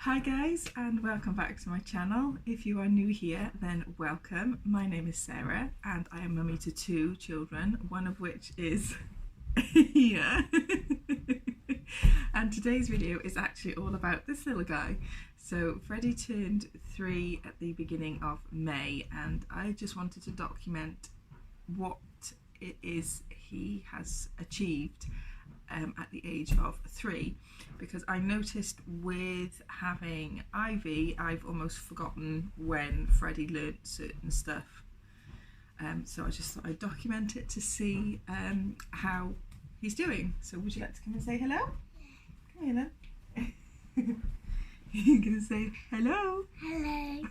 Hi guys, and welcome back to my channel. If you are new here, then welcome. My name is Sarah and I am mummy to two children, one of which is here. And today's video is actually all about this little guy. So Freddie turned 3 at the beginning of May, and I just wanted to document what it is he has achieved at the age of 3, because I noticed with having Ivy, I've almost forgotten when Freddie learnt certain stuff. So I just thought I'd document it to see how he's doing. So would you like to come and say hello? Come here then. You're going to say hello? Hello.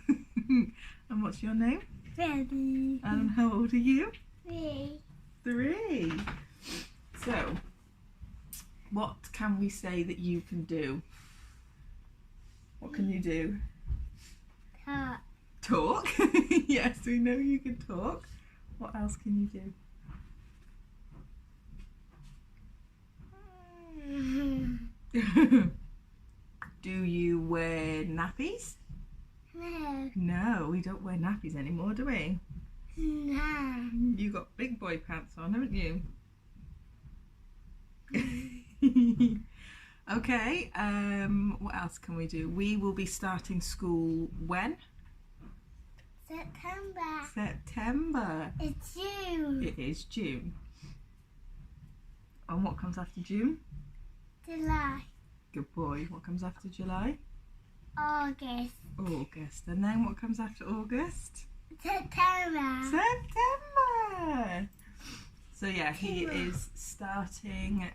And what's your name? Freddie. And how old are you? 3. 3. So, what can we say that you can do? What can you do? Talk. Talk? Yes, we know you can talk. What else can you do? Do you wear nappies? No. No, we don't wear nappies anymore, do we? No. You got big boy pants on, haven't you? Okay, what else can we do? We will be starting school when? September. September. It's June. It is June. And what comes after June? July. Good boy. What comes after July? August. August. And then what comes after August? September. September. So yeah, he is starting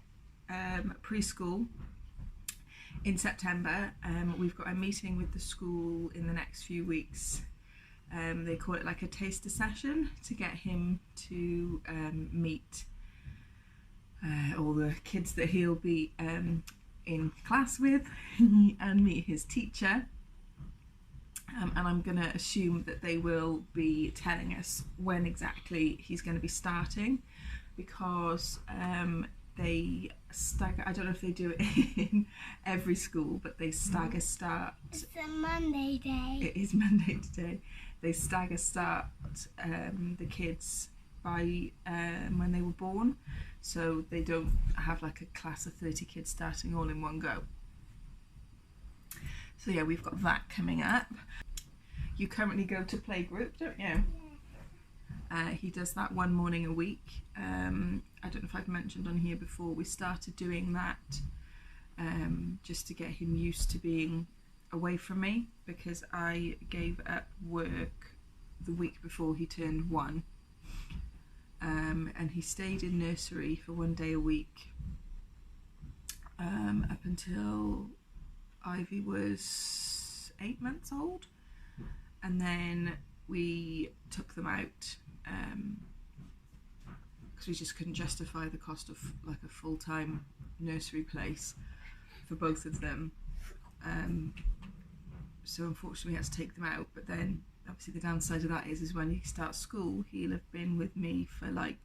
preschool in September. We've got a meeting with the school in the next few weeks. They call it like a taster session to get him to meet all the kids that he'll be in class with and meet his teacher. And I'm going to assume that they will be telling us when exactly he's going to be starting, because they stagger. I don't know if they do it in every school, but they stagger start. It's a Monday day. It is Monday today. They stagger start the kids by when they were born, so they don't have like a class of 30 kids starting all in one go. So yeah, we've got that coming up. You currently go to Playgroup, don't you? Yeah. He does that one morning a week. I don't know if I've mentioned on here before, we started doing that just to get him used to being away from me, because I gave up work the week before he turned 1. And he stayed in nursery for 1 day a week up until Ivy was 8 months old, and then we took them out because we just couldn't justify the cost of like a full-time nursery place for both of them. So unfortunately we had to take them out, but then obviously the downside of that is when he starts school, he'll have been with me for like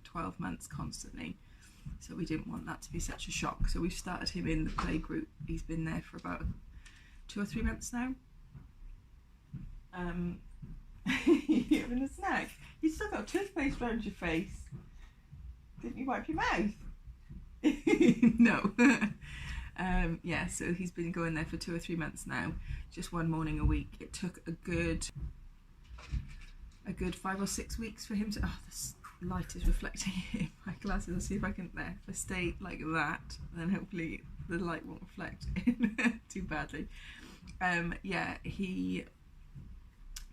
12 months constantly. So we didn't want that to be such a shock. So we've started him in the playgroup. He's been there for about 2 or 3 months now. You're having a snack. You still got toothpaste around your face. Didn't you wipe your mouth? No. Yeah, so he's been going there for 2 or 3 months now, just 1 morning a week. It took a good 5 or 6 weeks for him to. Oh, this light is reflecting in my glasses. I'll see if I can. There, if I stay like that, then hopefully the light won't reflect in too badly. Yeah, he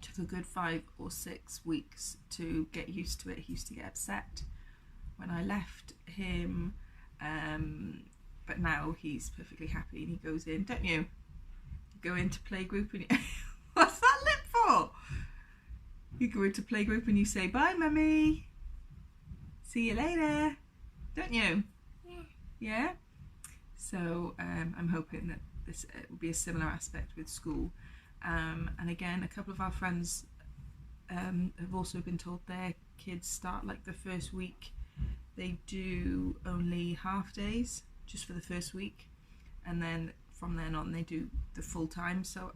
took a good 5 or 6 weeks to get used to it. He used to get upset when I left him. But now he's perfectly happy and he goes in, don't you? Go into Playgroup and you what's that lip for? You go into Playgroup and you say, bye mummy, see you later, don't you? Yeah. Yeah? So I'm hoping that this will be a similar aspect with school. And again, a couple of our friends have also been told their kids start like the first week. They do only half days, just for the first week, and then from then on they do the full time, so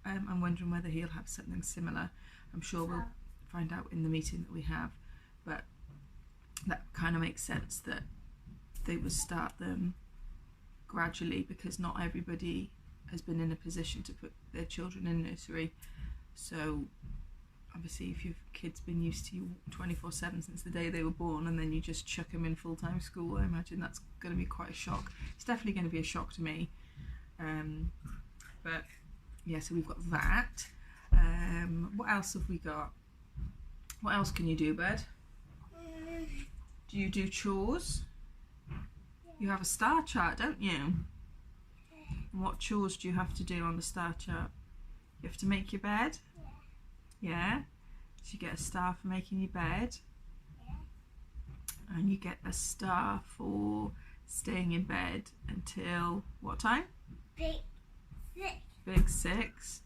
I'm wondering whether he'll have something similar. I'm sure we'll find out in the meeting that we have, but that kind of makes sense that they would start them gradually, because not everybody has been in a position to put their children in nursery. So obviously if your kid's been used to you 24/7 since the day they were born, and then you just chuck them in full-time school, I imagine that's going to be quite a shock. It's definitely going to be a shock to me. But yeah, so we've got that. What else have we got? What else can you do, bud? Do you do chores? You have a star chart, don't you? And what chores do you have to do on the star chart? You have to make your bed? Yeah? So you get a star for making your bed. And you get a star for staying in bed until what time? Big 6. Big 6.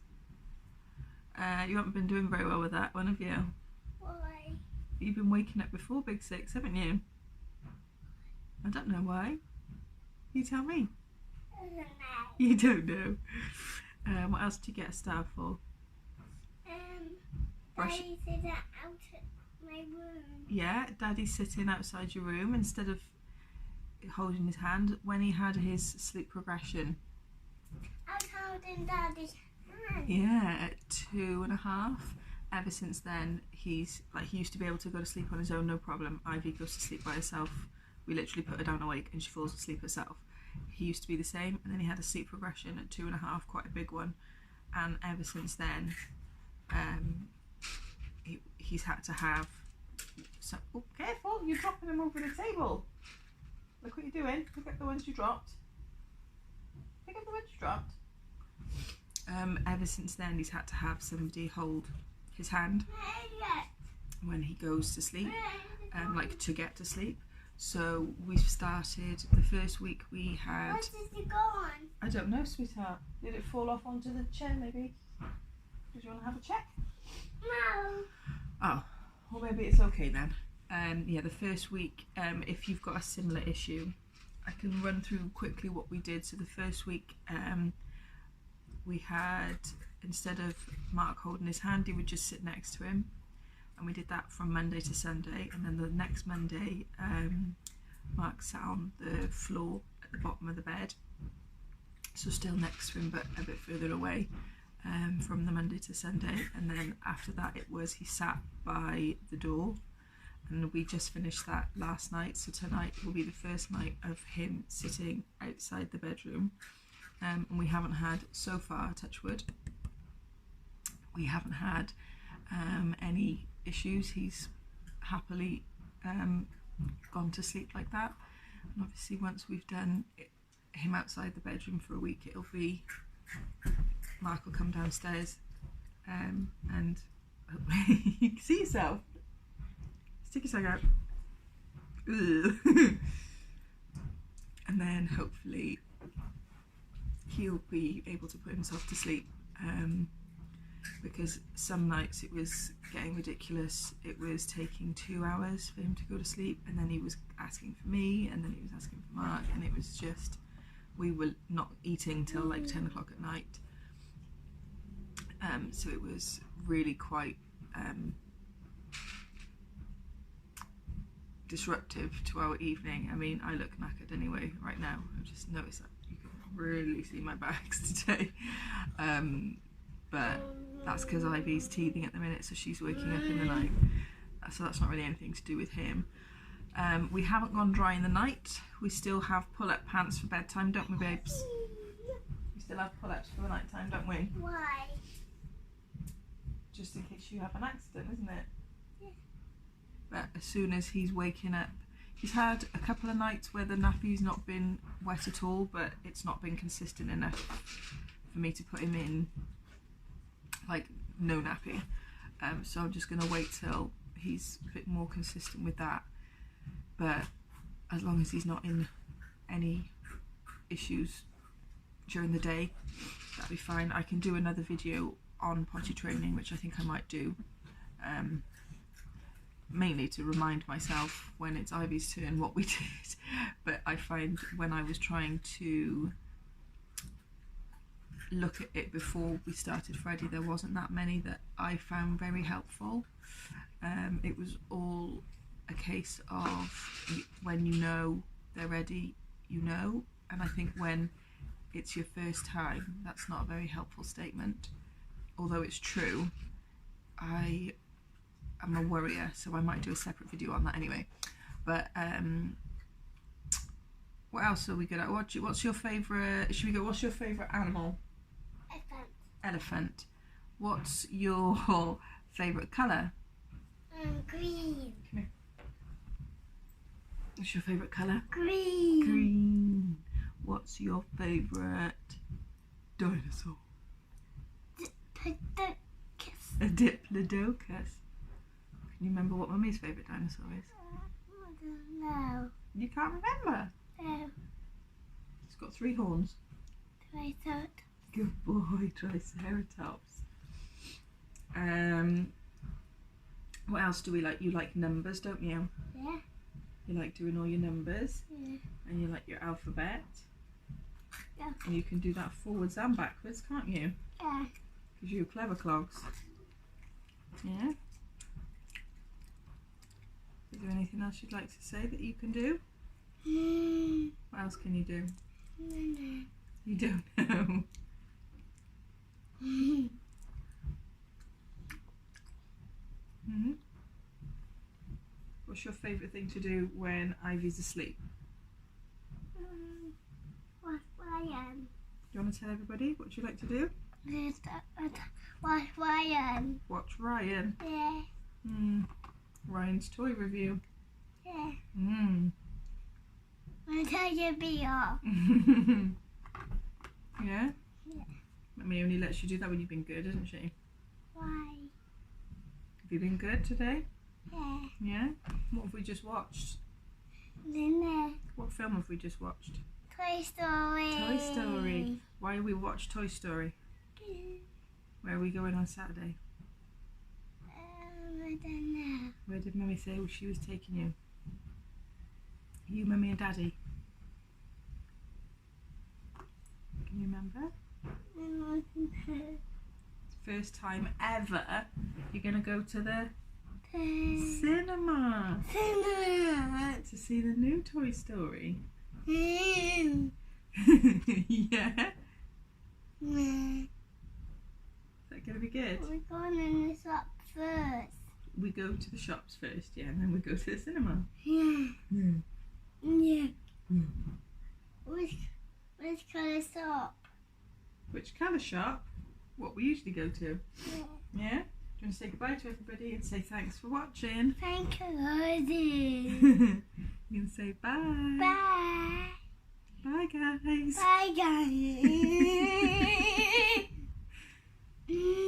You haven't been doing very well with that one, have you? Why? You've been waking up before Big 6, haven't you? I don't know why. You tell me. I don't know. You don't know. What else do you get a star for? Brush. Daddy said that out of my room. Yeah, Daddy's sitting outside your room instead of holding his hand when he had his sleep progression. I was holding Daddy's hand. Yeah, at 2.5. Ever since then, he used to be able to go to sleep on his own, no problem. Ivy goes to sleep by herself. We literally put her down awake and she falls asleep herself. He used to be the same, and then he had a sleep progression at 2.5, quite a big one. And ever since then, he's had to have some. Oh, careful! You're dropping them over the table. Look what you're doing. Pick up the ones you dropped. Pick up the ones you dropped. Ever since then, he's had to have somebody hold his hand when he goes to sleep, like to get to sleep. So we've started, the first week we had... What did it go on? I don't know, sweetheart. Did it fall off onto the chair maybe? Did you want to have a check? No. Oh, well maybe it's okay then. Yeah, the first week, if you've got a similar issue, I can run through quickly what we did. So the first week we had, instead of Mark holding his hand, he would just sit next to him. And we did that from Monday to Sunday, and then the next Monday Mark sat on the floor at the bottom of the bed, so still next to him but a bit further away, from the Monday to Sunday. And then after that he sat by the door, and we just finished that last night, so tonight will be the first night of him sitting outside the bedroom. And we haven't had, so far, touch wood, we haven't had any issues. He's happily gone to sleep like that. And obviously once we've done him outside the bedroom for a week, it'll be, Mark will come downstairs and you can see yourself. Stick your tongue out. And then hopefully he'll be able to put himself to sleep. Because some nights it was getting ridiculous. It was taking 2 hours for him to go to sleep, and then he was asking for me, and then he was asking for Mark, and it was just, we were not eating till like 10 o'clock at night. So it was really quite disruptive to our evening. I mean, I look knackered anyway right now. I've just noticed that you can really see my bags today. But that's because Ivy's teething at the minute, so she's waking up in the night. So that's not really anything to do with him. We haven't gone dry in the night. We still have pull-up pants for bedtime, don't we, babes? We still have pull-ups for the night time, don't we? Why? Just in case you have an accident, isn't it? Yeah. But as soon as he's waking up, he's had a couple of nights where the nappy's not been wet at all, but it's not been consistent enough for me to put him in like no nappy. So I'm just going to wait till he's a bit more consistent with that. But as long as he's not in any issues during the day, that'll be fine. I can do another video on potty training, which I think I might do, mainly to remind myself when it's Ivy's turn what we did. But I find when I was trying to look at it before we started Freddie, there wasn't that many that I found very helpful. It was all a case of when you know they're ready, you know, and I think when it's your first time, that's not a very helpful statement, although it's true. I am a worrier, so I might do a separate video on that anyway. But what else are we good at? What's your favourite? Should we go? What's your favourite animal? Elephant. Elephant. What's your favourite colour? Green. Come here. What's your favourite colour? Green. Green. What's your favourite dinosaur? Diplodocus. A diplodocus. Can you remember what Mummy's favourite dinosaur is? I don't know. You can't remember? No. It's got 3 horns. Triceratops. Good boy, Triceratops. What else do we like? You like numbers, don't you? Yeah. You like doing all your numbers, Yeah. and you like your alphabet. Yeah. And you can do that forwards and backwards, can't you? Yeah. Because you're clever clogs. Yeah? Is there anything else you'd like to say that you can do? What else can you do? No. You don't know. Hmm? What's your favourite thing to do when Ivy's asleep? Watch Ryan. Do you want to tell everybody what you like to do? Watch Ryan. Watch Ryan. Yeah. Ryan's toy review. Yeah. I'll tell you beer. Yeah? Yeah. Mummy only lets you do that when you've been good, isn't she? Why? Have you been good today? Yeah. Yeah? What have we just watched? Then What film have we just watched? Toy Story. Toy Story. Why do we watch Toy Story? Where are we going on Saturday? I don't know. Where did Mummy say she was taking you? You, Mummy and Daddy? Can you remember? First time ever you're going to go to the cinema to see the new Toy Story. Yeah? Is that going to be good? We're going in the shop first. We go to the shops first, yeah, and then we go to the cinema. Yeah. Yeah. Mm. Which colour shop? Which colour shop? What we usually go to. Yeah. Yeah? Do you want to say goodbye to everybody and say thanks for watching? Thank you, Lottie. You can say bye. Bye. Bye, guys. Bye, guys.